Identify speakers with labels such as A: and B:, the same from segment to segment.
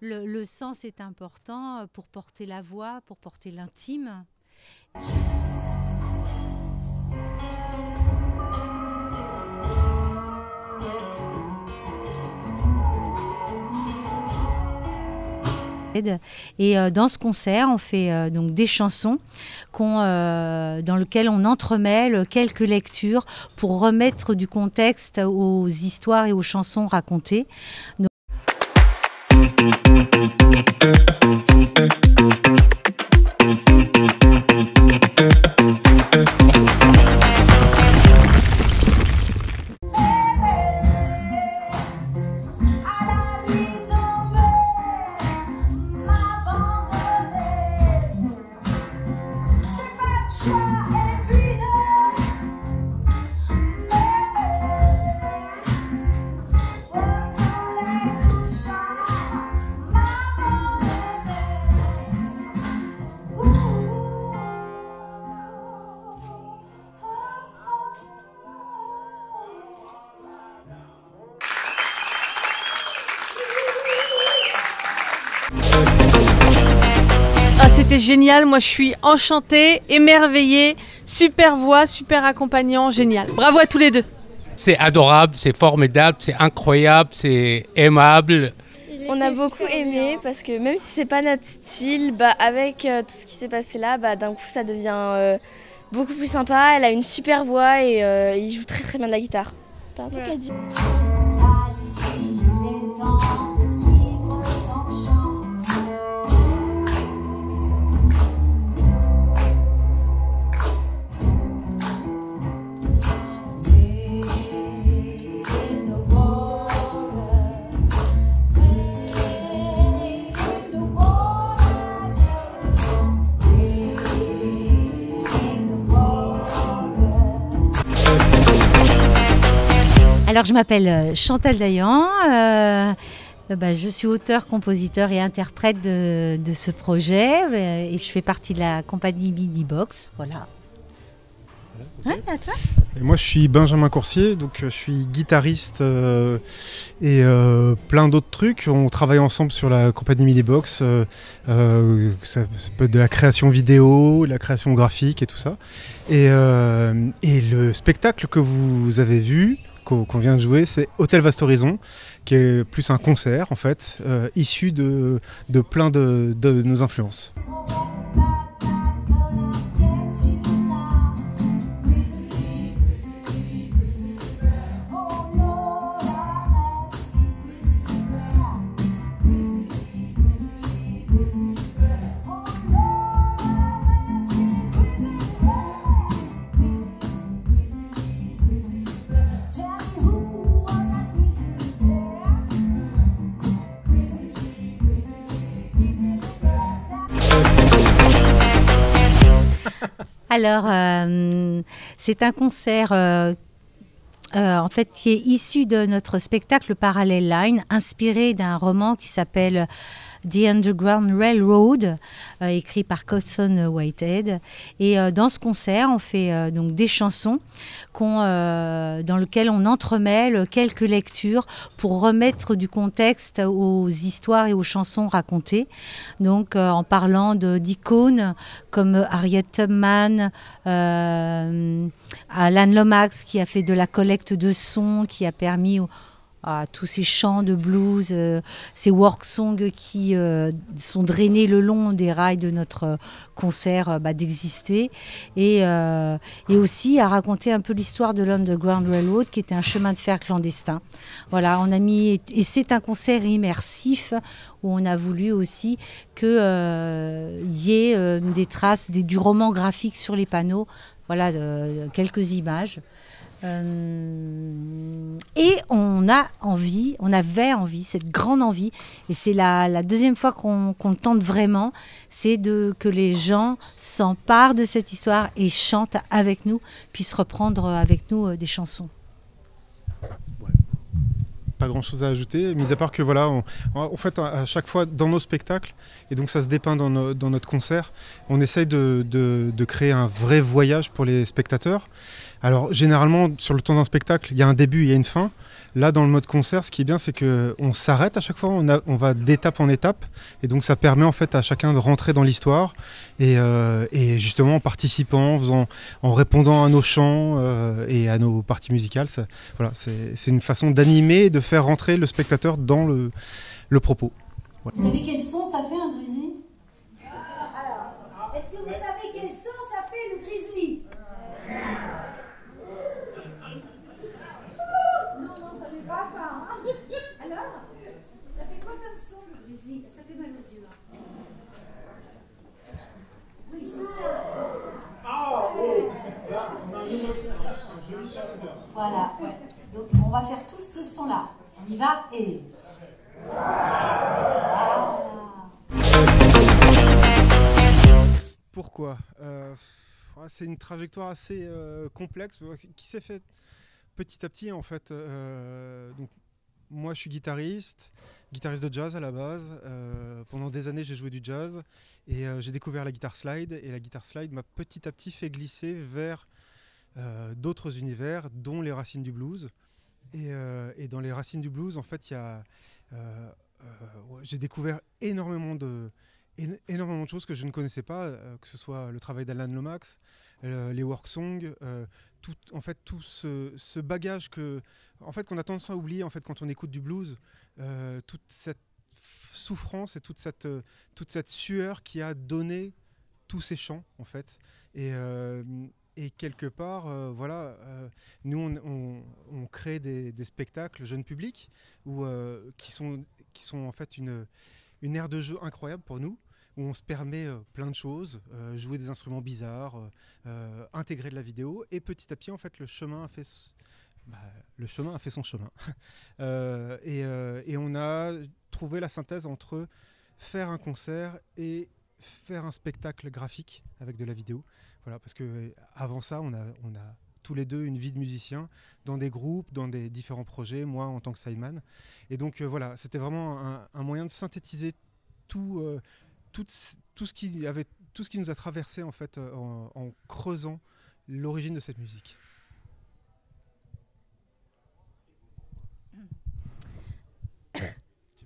A: Le sens est important pour porter la voix, pour porter l'intime. Et dans ce concert, on fait donc des chansons dans lesquelles on entremêle quelques lectures pour remettre du contexte aux histoires et aux chansons racontées. Donc,
B: c'était génial, moi je suis enchantée, émerveillée, super voix, super accompagnant, génial. Bravo à tous les deux.
C: C'est adorable, c'est formidable, c'est incroyable, c'est aimable.
D: On a beaucoup aimé parce que même si c'est pas notre style, avec tout ce qui s'est passé là, d'un coup ça devient beaucoup plus sympa. Elle a une super voix et il joue très très bien de la guitare. T'as un truc à dire?
A: Alors je m'appelle Chantal Dayan, je suis auteur, compositeur et interprète de ce projet et je fais partie de la compagnie Minibox, voilà.
E: Okay. À toi. Et moi je suis Benjamin Coursier, donc je suis guitariste et plein d'autres trucs. On travaille ensemble sur la compagnie Minibox, ça peut être de la création vidéo, la création graphique et tout ça. Et le spectacle que vous avez vu, qu'on vient de jouer, c'est Hôtel Vaste Horizon, qui est plus un concert en fait, issu de plein de nos influences.
A: Alors, c'est un concert en fait, qui est issu de notre spectacle Parallel Line, inspiré d'un roman qui s'appelle The Underground Railroad, écrit par Colson Whitehead. Et dans ce concert, on fait donc des chansons dans lesquelles on entremêle quelques lectures pour remettre du contexte aux histoires et aux chansons racontées. Donc en parlant d'icônes comme Harriet Tubman, Alan Lomax qui a fait de la collecte de sons, qui a permis tous ces chants de blues, ces work songs qui sont drainés le long des rails de notre concert d'exister. Et aussi à raconter un peu l'histoire de l'Underground Railroad, qui était un chemin de fer clandestin. Voilà, on a mis, et c'est un concert immersif où on a voulu aussi qu'il y ait des traces du roman graphique sur les panneaux. Voilà, quelques images. Et on avait envie, cette grande envie, et c'est la deuxième fois qu'on le tente vraiment, c'est que les gens s'emparent de cette histoire et chantent avec nous, puissent reprendre avec nous des chansons.
E: Ouais. Pas grand chose à ajouter, mis à part que voilà, en fait à chaque fois dans nos spectacles, et donc ça se dépeint dans notre concert, on essaye de créer un vrai voyage pour les spectateurs, Alors généralement sur le temps d'un spectacle, il y a un début, il y a une fin. Là dans le mode concert, ce qui est bien, c'est qu'on s'arrête à chaque fois, on va d'étape en étape, et donc ça permet en fait à chacun de rentrer dans l'histoire, et justement en participant, en répondant à nos chants et à nos parties musicales, voilà, c'est une façon d'animer, de faire rentrer le spectateur dans le propos.
F: Voilà. Vous savez quel son ça fait un grizzly? Alors, est-ce que vous savez quel son ça fait le grizzly? Alors, ça fait quoi comme son le grizzly? Ça fait mal aux yeux. Hein. Oui, c'est ça. Ah, oh. Là, on a un joli chaleur. Voilà, ouais. Donc on va faire tous ce son-là. On y va et... Voilà.
E: Pourquoi c'est une trajectoire assez complexe qui s'est faite petit à petit en fait. Donc, moi je suis guitariste de jazz à la base. Pendant des années j'ai joué du jazz et j'ai découvert la guitare slide, et la guitare slide m'a petit à petit fait glisser vers d'autres univers, dont les racines du blues. Et dans les racines du blues en fait j'ai découvert énormément de choses que je ne connaissais pas, que ce soit le travail d'Alan Lomax, les work songs, tout ce bagage qu'on a tendance à oublier en fait quand on écoute du blues, toute cette souffrance et toute cette sueur qui a donné tous ces chants en fait, et quelque part nous on crée des spectacles jeunes publics qui sont en fait une aire de jeu incroyable pour nous, où on se permet plein de choses, jouer des instruments bizarres, intégrer de la vidéo, et petit à petit en fait le chemin a fait son chemin. Et on a trouvé la synthèse entre faire un concert et faire un spectacle graphique avec de la vidéo. Voilà, parce que avant ça on a tous les deux une vie de musicien dans des groupes, dans des différents projets, moi en tant que sideman. Et donc voilà, c'était vraiment un moyen de synthétiser tout ce qui nous a traversé en fait en creusant l'origine de cette musique.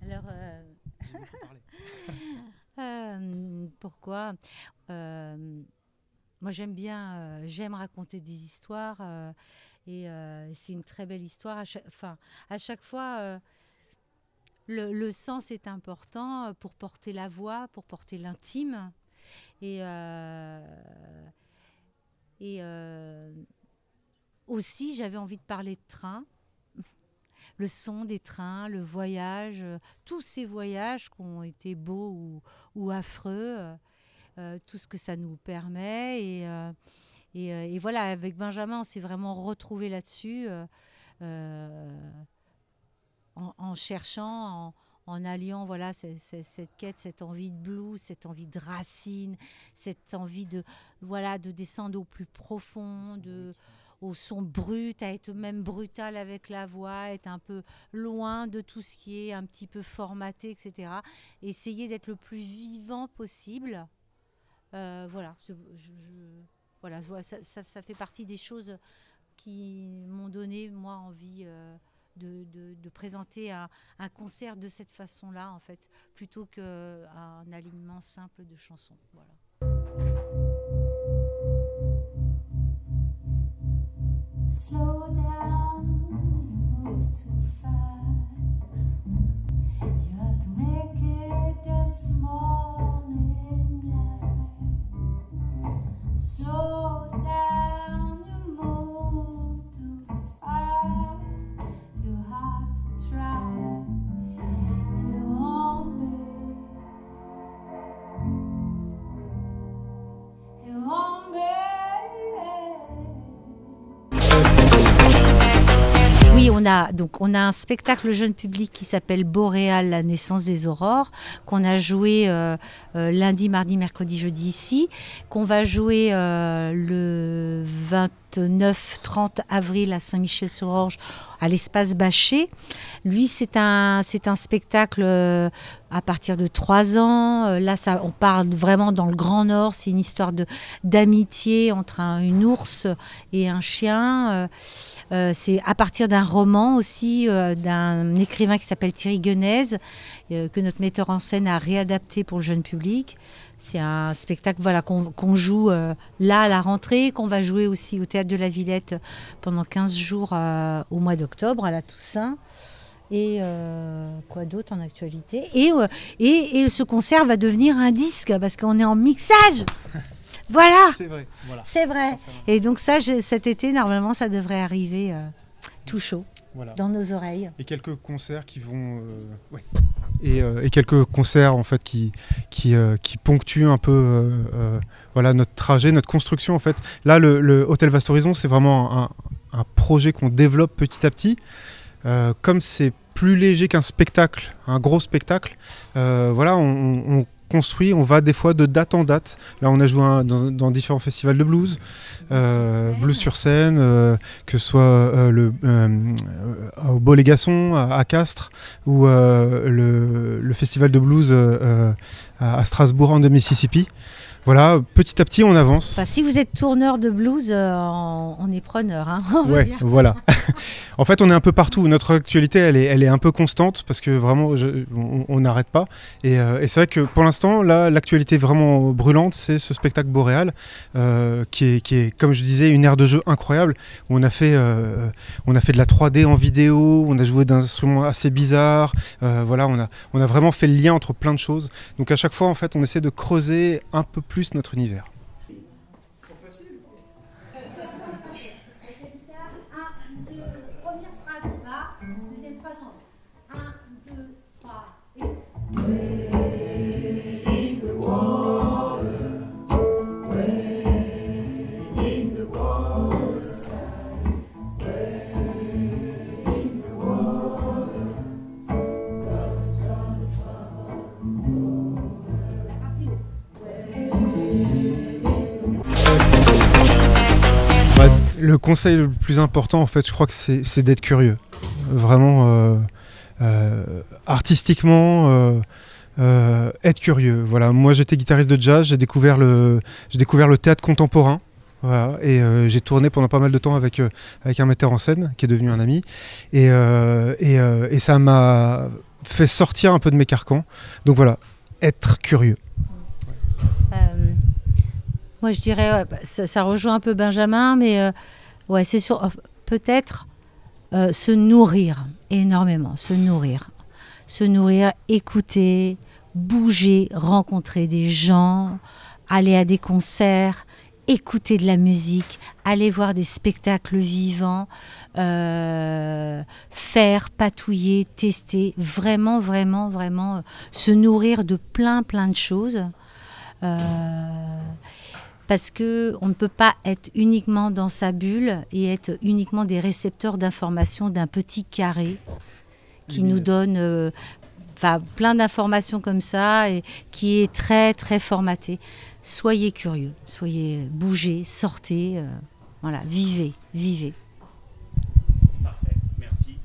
A: Alors, pourquoi moi j'aime raconter des histoires, et c'est une très belle histoire. À chaque fois, le sens est important pour porter la voix, pour porter l'intime. Et aussi, j'avais envie de parler de train. Le son des trains, le voyage, tous ces voyages qui ont été beaux ou affreux, tout ce que ça nous permet. Et voilà, avec Benjamin, on s'est vraiment retrouvés là-dessus, en cherchant, en alliant voilà, cette quête, cette envie de blues, cette envie de racines, cette envie de descendre au plus profond, au son brut, à être même brutal avec la voix, être un peu loin de tout ce qui est un petit peu formaté, etc. Essayer d'être le plus vivant possible. Voilà, ça fait partie des choses qui m'ont donné, moi, envie de présenter un concert de cette façon-là, en fait, plutôt qu'un alignement simple de chansons. Voilà.
F: Slow down, you move too fast. You have to make it this morning last. Slow down, you move too fast. You have to try. You won't be. You won't be.
A: Oui, on a un spectacle jeune public qui s'appelle Boréal, la naissance des aurores, qu'on a joué lundi, mardi, mercredi, jeudi ici, qu'on va jouer le 20 29-30 avril à Saint-Michel-sur-Orge, à l'espace Bachet. Lui, c'est un spectacle à partir de 3 ans. Là, on parle vraiment dans le Grand Nord. C'est une histoire d'amitié entre une ours et un chien. C'est à partir d'un roman aussi, d'un écrivain qui s'appelle Thierry Guenez, que notre metteur en scène a réadapté pour le jeune public. C'est un spectacle qu'on joue là à la rentrée, qu'on va jouer aussi au Théâtre de la Villette pendant 15 jours au mois d'octobre, à la Toussaint. Et quoi d'autre en actualité, et ce concert va devenir un disque parce qu'on est en mixage. Voilà.
E: C'est vrai. Voilà.
A: C'est vrai. Et donc ça, cet été, normalement, ça devrait arriver tout chaud dans nos oreilles.
E: Et quelques concerts qui vont... Et quelques concerts en fait qui ponctuent un peu notre trajet, notre construction en fait. Là, le Hôtel Vaste Horizon, c'est vraiment un projet qu'on développe petit à petit. Comme c'est plus léger qu'un spectacle, un gros spectacle, on construit, on va des fois de date en date. Là, on a joué dans différents festivals de blues, blues sur scène, que ce soit au Bolégasson, à Castres, ou le festival de blues à Strasbourg en Mississippi. Voilà, petit à petit, on avance.
A: Enfin, si vous êtes tourneur de blues, on est preneur. Hein,
E: ouais, voilà. En fait, on est un peu partout. Notre actualité, elle est un peu constante parce que vraiment, on n'arrête pas. Et c'est vrai que pour l'instant, là, l'actualité vraiment brûlante, c'est ce spectacle Boréal, qui est, comme je disais, une aire de jeu incroyable. Où on a fait de la 3D en vidéo, on a joué d'instruments assez bizarres. On a vraiment fait le lien entre plein de choses. Donc à chaque fois, en fait, on essaie de creuser un peu plus notre univers.
F: Première phrase en bas, deuxième phrase en haut. 1, 2, 3 et...
E: Le conseil le plus important, en fait, je crois que c'est d'être curieux. Vraiment, artistiquement, être curieux. Voilà. Moi, j'étais guitariste de jazz, j'ai découvert le théâtre contemporain. Voilà, et j'ai tourné pendant pas mal de temps avec un metteur en scène qui est devenu un ami. Et ça m'a fait sortir un peu de mes carcans. Donc voilà, être curieux.
A: Moi, je dirais, ça rejoint un peu Benjamin, mais c'est sûr, peut-être se nourrir énormément, se nourrir, écouter, bouger, rencontrer des gens, aller à des concerts, écouter de la musique, aller voir des spectacles vivants, faire, patouiller, tester, vraiment se nourrir de plein de choses. Parce qu'on ne peut pas être uniquement dans sa bulle et être uniquement des récepteurs d'informations d'un petit carré qui nous donne plein d'informations comme ça et qui est très formaté. Soyez curieux, bougez, sortez, vivez.
G: Parfait, merci.